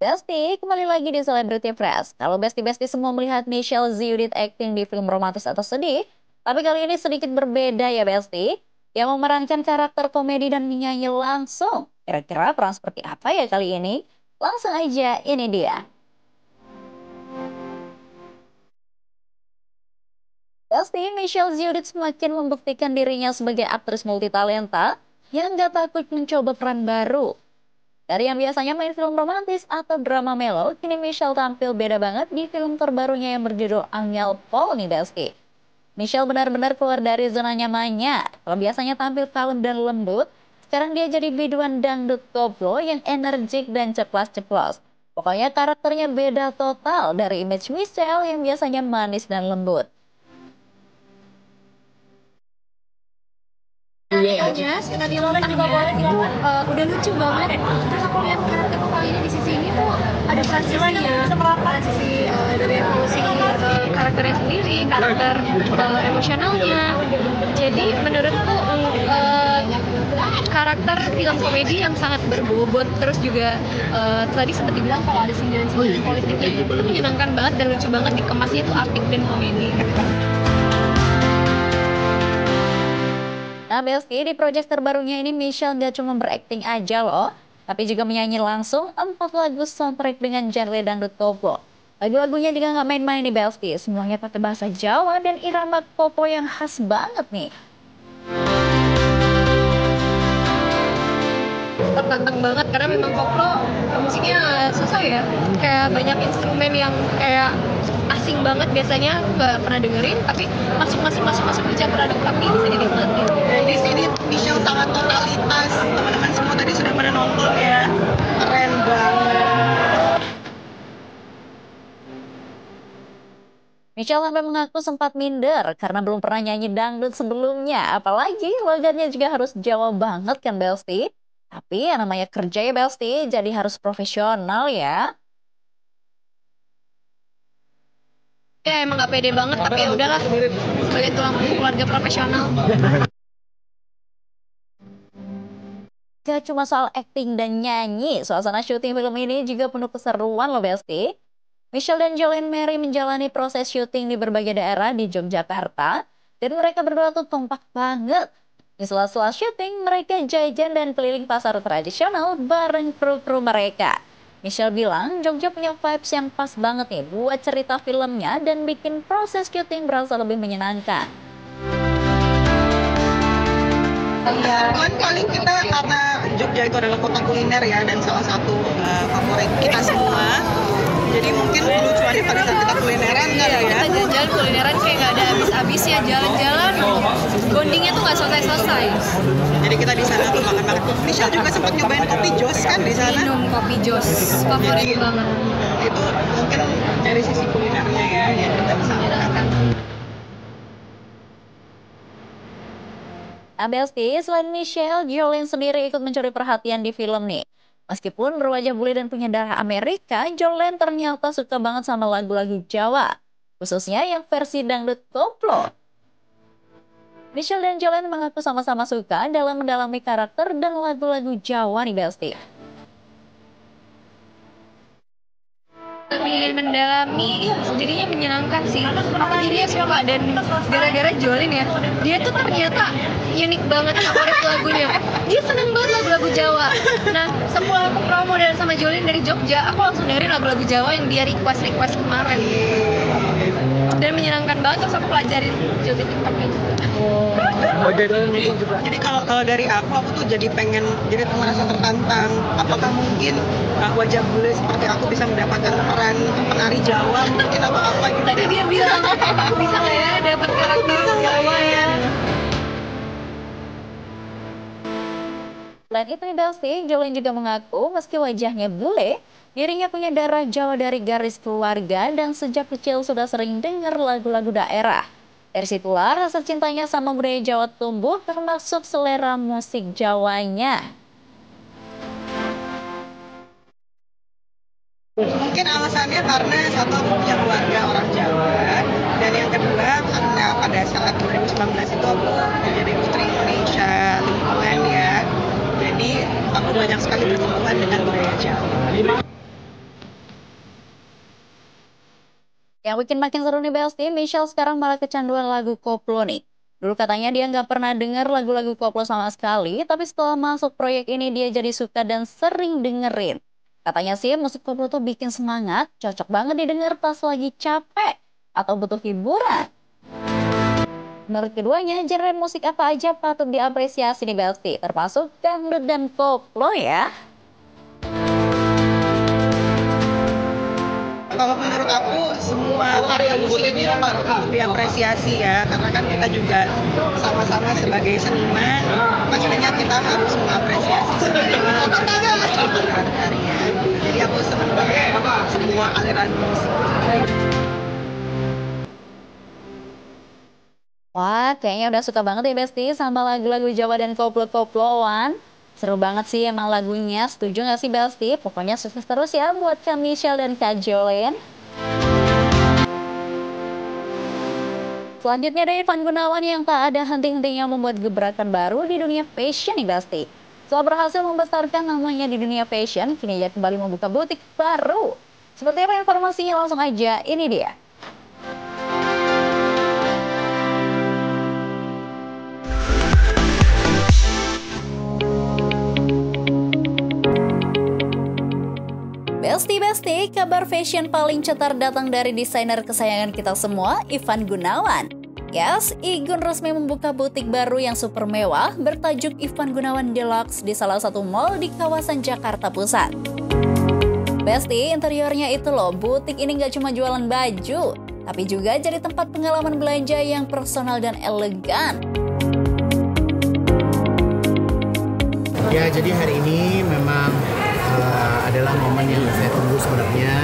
Besti, kembali lagi di Celebrity Press. Kalau Besti-Besti semua melihat Michelle Ziudit acting di film romantis atau sedih, tapi kali ini sedikit berbeda ya Besti, yang memerankan karakter komedi dan menyanyi langsung. Kira-kira peran seperti apa ya kali ini? Langsung aja, ini dia. Besti, Michelle Ziudit semakin membuktikan dirinya sebagai aktris multitalenta yang gak takut mencoba peran baru. Dari yang biasanya main film romantis atau drama melo, kini Michelle tampil beda banget di film terbarunya yang berjudul Angel Paul nih Besti. Michelle benar-benar keluar dari zona nyamannya. Kalau biasanya tampil kalem dan lembut, sekarang dia jadi biduan dangdut koplo yang energik dan ceplas-ceplos. Pokoknya karakternya beda total dari image Michelle yang biasanya manis dan lembut. Aja skenario tentang favorit itu udah lucu banget. Terus aku lihat karakter kali ini di sisi ini tuh ada transisi dari evolusi karakternya sendiri, karakter emosionalnya. Jadi menurutku karakter film komedi yang sangat berbobot, terus juga tadi sempat dibilang kalau ada sindiran-sindiran politiknya itu menyenangkan banget dan lucu banget, dikemasnya itu apik dan komedi. Nah, Besti, di proyek terbarunya ini Michelle nggak cuma berakting aja loh, tapi juga menyanyi langsung 4 lagu soundtrack dengan genre dangdut koplo. Lagu-lagunya juga nggak main-main nih Besti, semuanya pakai bahasa Jawa dan irama koplo yang khas banget nih. Tertantang banget karena memang koplo musiknya susah ya, kayak banyak instrumen yang kayak asing banget, biasanya nggak pernah dengerin tapi masuk dicampur aduk tapi bisa dinikmatin. Di sini Michelle sangat totalitas, teman-teman semua tadi sudah pada nonton ya, keren banget. Michelle sampai mengaku sempat minder karena belum pernah nyanyi dangdut sebelumnya, apalagi logatnya juga harus Jawa banget kan Besti. Tapi yang namanya kerja ya Besti, jadi harus profesional ya. Ya emang nggak pede banget tapi ya udahlah, sebagai tulang punggung keluarga profesional. Gak cuma soal akting dan nyanyi, suasana syuting film ini juga penuh keseruan loh Besti. Michelle dan Jolene Mary menjalani proses syuting di berbagai daerah di Yogyakarta, dan mereka berdua tuh kompak banget. Di sela-sela syuting, mereka jajan dan keliling pasar tradisional bareng kru-kru mereka. Michelle bilang Jogja punya vibes yang pas banget nih buat cerita filmnya dan bikin proses syuting berasa lebih menyenangkan. Kebetulan kali kita karena Jogja itu adalah kota kuliner ya, dan salah satu favorit kita semua. Jadi mungkin kelucuannya pada saat kita kulineran kali ya. Kita jalan-jalan kulineran kayak nggak ada habis-habisnya, jalan-jalan bondingnya tuh nggak selesai-selesai. Jadi kita di sana tuh makan-makan. Michelle juga sempat nyobain kopi jos kan di sana. Minum kopi jos, favorit banget. Itu mungkin dari sisi kulinernya ya yang kita bisa makan. Nah, Besti, selain Michelle, Jolene sendiri ikut mencuri perhatian di film nih. Meskipun berwajah bule dan punya darah Amerika, Jolene ternyata suka banget sama lagu-lagu Jawa. Khususnya yang versi dangdut koplo. Michelle dan Jolene mengaku sama-sama suka dalam mendalami karakter dan lagu-lagu Jawa nih Besti. Lebih mendalami, jadinya menyenangkan sih. Aku jadinya suka, dan gara-gara Jolin ya, dia tuh ternyata unik banget favorit lagunya. Dia seneng banget lagu-lagu Jawa. Nah, setelah aku promo dan sama Jolin dari Jogja, aku langsung dengerin lagu-lagu Jawa yang dia request kemarin. Dan menyenangkan banget, terus aku pelajarin Jolin TikToknya juga. Jadi kalau dari aku tuh jadi pengen, jadi merasa tertantang. Apakah mungkin wajah bule seperti aku bisa mendapatkan peran penari Jawa mungkin atau apa gitu? Tadi dia bilang, bisa nggak ya dapat karakter Jawa ya? Selain itu nih Besti, Jolene juga mengaku meski wajahnya bule, dirinya punya darah Jawa dari garis keluarga dan sejak kecil sudah sering dengar lagu-lagu daerah. Dari situlah rasa cintanya sama budaya Jawa tumbuh, termasuk selera musik Jawanya. Mungkin alasannya karena satu, aku punya keluarga orang Jawa, dan yang kedua karena pada saat 2019 itu aku menjadi Putri Indonesia lingkungan ya. Jadi aku banyak sekali bersentuhan dengan budaya Jawa. Yang bikin makin seru nih Besti, Michelle sekarang malah kecanduan lagu koplo nih. Dulu katanya dia nggak pernah dengar lagu-lagu koplo sama sekali, tapi setelah masuk proyek ini dia jadi suka dan sering dengerin. Katanya sih musik koplo tuh bikin semangat, cocok banget didengar pas lagi capek atau butuh hiburan. Menurut keduanya, genre musik apa aja patut diapresiasi nih Besti, termasuk dangdut dan koplo ya. Kalau menurut aku semua karya musik ini patut diapresiasi ya, karena kan kita juga sama-sama sebagai seniman, pastinya kita harus mengapresiasi seniman aliran karya. Jadi aku senang banget semua aliran musik. Wah, kayaknya udah suka banget ya Besti sama lagu-lagu Jawa dan koplo-koploan. Seru banget sih emang lagunya, setuju gak sih Besti? Pokoknya sukses terus ya buat Kak Michelle dan Kak Jolene. Selanjutnya ada Ivan Gunawan yang tak ada henti-hentinya membuat gebrakan baru di dunia fashion nih Besti. Setelah berhasil membesarkan namanya di dunia fashion, kini ia kembali membuka butik baru. Seperti apa informasinya, langsung aja, ini dia. Besti, kabar fashion paling cetar datang dari desainer kesayangan kita semua, Ivan Gunawan. Yes, Igun resmi membuka butik baru yang super mewah bertajuk Ivan Gunawan Deluxe di salah satu mall di kawasan Jakarta Pusat. Besti, interiornya itu loh, butik ini nggak cuma jualan baju, tapi juga jadi tempat pengalaman belanja yang personal dan elegan. Ya, jadi hari ini memang adalah momen yang saya tunggu sebenarnya.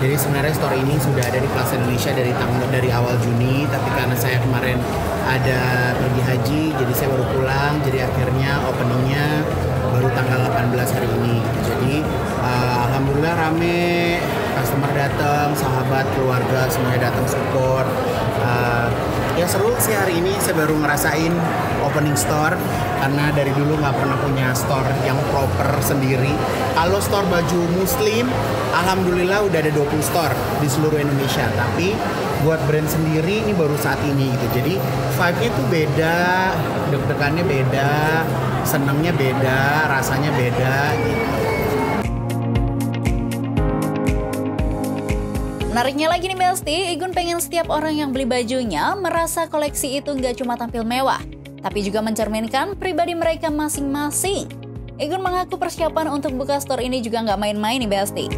Jadi sebenarnya store ini sudah ada di Plaza Indonesia dari awal Juni, tapi karena saya kemarin ada pergi haji, jadi saya baru pulang. Jadi akhirnya openingnya baru tanggal 18 hari ini. Jadi alhamdulillah rame, customer datang, sahabat, keluarga semuanya datang support. Ya seru sih hari ini, saya baru ngerasain opening store karena dari dulu nggak pernah punya store yang proper sendiri. Kalau store baju muslim, alhamdulillah udah ada 20 store di seluruh Indonesia. Tapi buat brand sendiri ini baru saat ini gitu. Jadi vibe-nya tuh beda, deg-degannya beda, senengnya beda, rasanya beda gitu. Menariknya lagi nih Besti, Igun pengen setiap orang yang beli bajunya merasa koleksi itu nggak cuma tampil mewah, tapi juga mencerminkan pribadi mereka masing-masing. Igun mengaku persiapan untuk buka store ini juga nggak main-main nih Besti.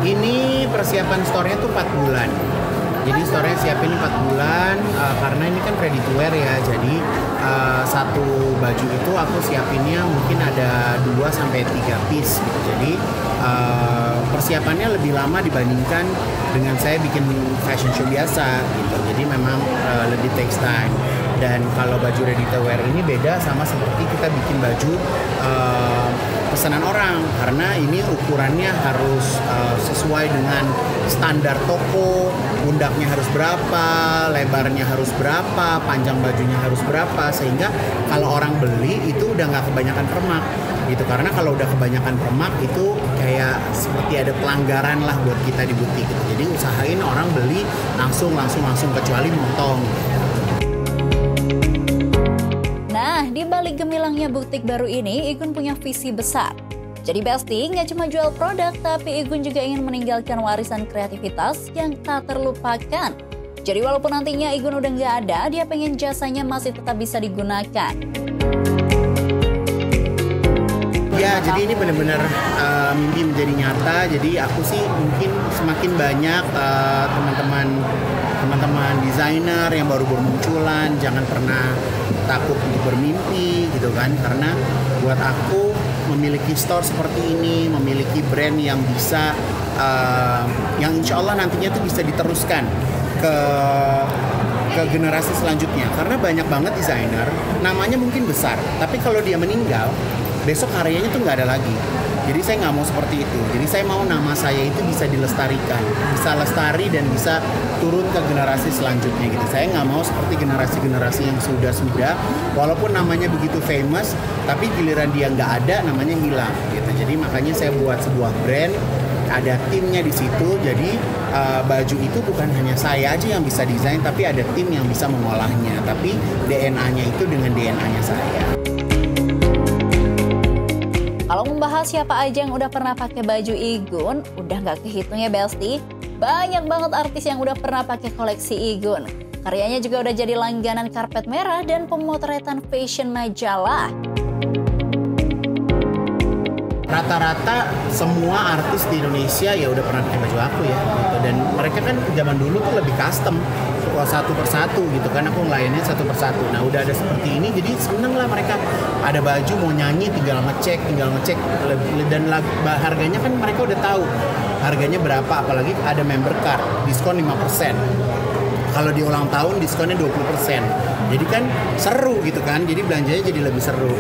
Ini persiapan store-nya tuh 4 bulan. Jadi store-nya siapin 4 bulan karena ini kan ready to wear ya. Jadi satu baju itu aku siapinnya mungkin ada 2-3 piece gitu. Jadi persiapannya lebih lama dibandingkan dengan saya bikin fashion show biasa gitu. Jadi memang lebih takes time. Dan kalau baju ready to wear ini beda sama seperti kita bikin baju pesanan orang, karena ini ukurannya harus sesuai dengan standar toko, pundaknya harus berapa, lebarnya harus berapa, panjang bajunya harus berapa, sehingga kalau orang beli itu udah nggak kebanyakan permak gitu. Karena kalau udah kebanyakan permak itu kayak seperti ada pelanggaran lah buat kita di butik gitu. Jadi usahain orang beli langsung kecuali motong. Nah, di balik gemilangnya butik baru ini, Igun punya visi besar. Jadi Besti nggak cuma jual produk, tapi Igun juga ingin meninggalkan warisan kreativitas yang tak terlupakan. Jadi walaupun nantinya Igun udah nggak ada, dia pengen jasanya masih tetap bisa digunakan. Ya, jadi ini benar-benar mimpi menjadi nyata. Jadi aku sih mungkin semakin banyak teman-teman desainer yang baru bermunculan, jangan pernah takut untuk bermimpi gitu kan, karena buat aku memiliki store seperti ini, memiliki brand yang bisa yang insya Allah nantinya tuh bisa diteruskan ke generasi selanjutnya, karena banyak banget desainer namanya mungkin besar, tapi kalau dia meninggal besok karyanya tuh nggak ada lagi. Jadi saya nggak mau seperti itu. Jadi saya mau nama saya itu bisa dilestarikan, bisa lestari dan bisa turun ke generasi selanjutnya gitu. Saya nggak mau seperti generasi-generasi yang sudah, walaupun namanya begitu famous, tapi giliran dia nggak ada, namanya hilang gitu. Jadi makanya saya buat sebuah brand ada timnya di situ. Jadi baju itu bukan hanya saya aja yang bisa desain, tapi ada tim yang bisa mengolahnya. Tapi DNA-nya itu dengan DNA-nya saya. Kalau membahas siapa aja yang udah pernah pakai baju Igun, udah nggak kehitung ya Besti. Banyak banget artis yang udah pernah pakai koleksi Igun. Karyanya juga udah jadi langganan karpet merah dan pemotretan fashion majalah. Rata-rata semua artis di Indonesia ya udah pernah pakai baju aku ya gitu. Dan mereka kan zaman dulu tuh lebih custom, satu persatu gitu kan, aku ngelayanin satu persatu. Nah udah ada seperti ini jadi seneng lah mereka, ada baju mau nyanyi tinggal ngecek dan harganya kan mereka udah tahu harganya berapa, apalagi ada member card diskon 5%. Kalau di ulang tahun diskonnya 20%. Jadi kan seru gitu kan, jadi belanjanya jadi lebih seru.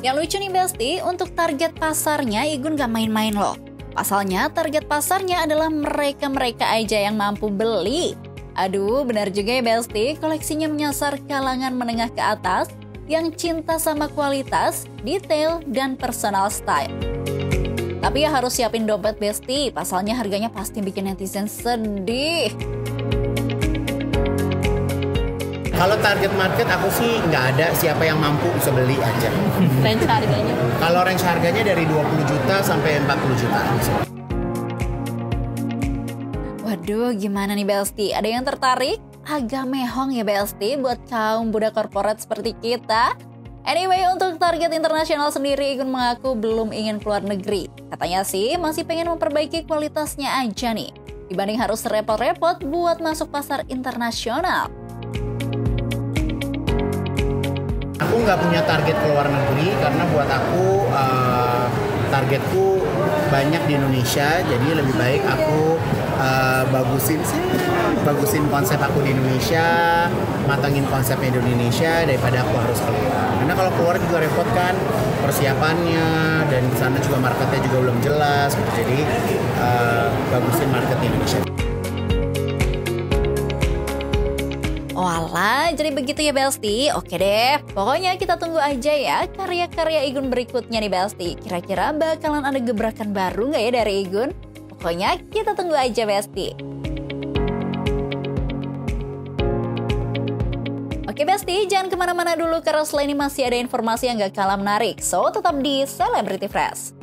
Yang lucu nih Besti, untuk target pasarnya Igun gak main-main loh. Pasalnya target pasarnya adalah mereka-mereka aja yang mampu beli. Aduh, benar juga ya Besti, koleksinya menyasar kalangan menengah ke atas yang cinta sama kualitas, detail, dan personal style. Tapi ya harus siapin dompet Besti, pasalnya harganya pasti bikin netizen sedih. Kalau target market aku sih nggak ada, siapa yang mampu bisa beli aja. Range harganya? Kalau range harganya dari 20 juta sampai 40 juta. Waduh, gimana nih Besti? Ada yang tertarik? Agak mehong ya Besti buat kaum budak korporat seperti kita. Anyway, untuk target internasional sendiri Igun mengaku belum ingin keluar negeri. Katanya sih masih pengen memperbaiki kualitasnya aja nih, dibanding harus repot-repot buat masuk pasar internasional. Aku nggak punya target keluar negeri karena buat aku targetku banyak di Indonesia, jadi lebih baik aku bagusin konsep aku di Indonesia, matangin konsepnya di Indonesia daripada aku harus keluar. Karena kalau keluar juga repot kan persiapannya, dan di sana juga marketnya juga belum jelas. Jadi bagusin market di Indonesia. Walah, jadi begitu ya Besti. Oke deh, pokoknya kita tunggu aja ya karya-karya Igun berikutnya nih Besti. Kira-kira bakalan ada gebrakan baru nggak ya dari Igun? Pokoknya kita tunggu aja Besti. Oke Besti, jangan kemana-mana dulu karena selain ini masih ada informasi yang gak kalah menarik. So, tetap di Celebrity Fresh.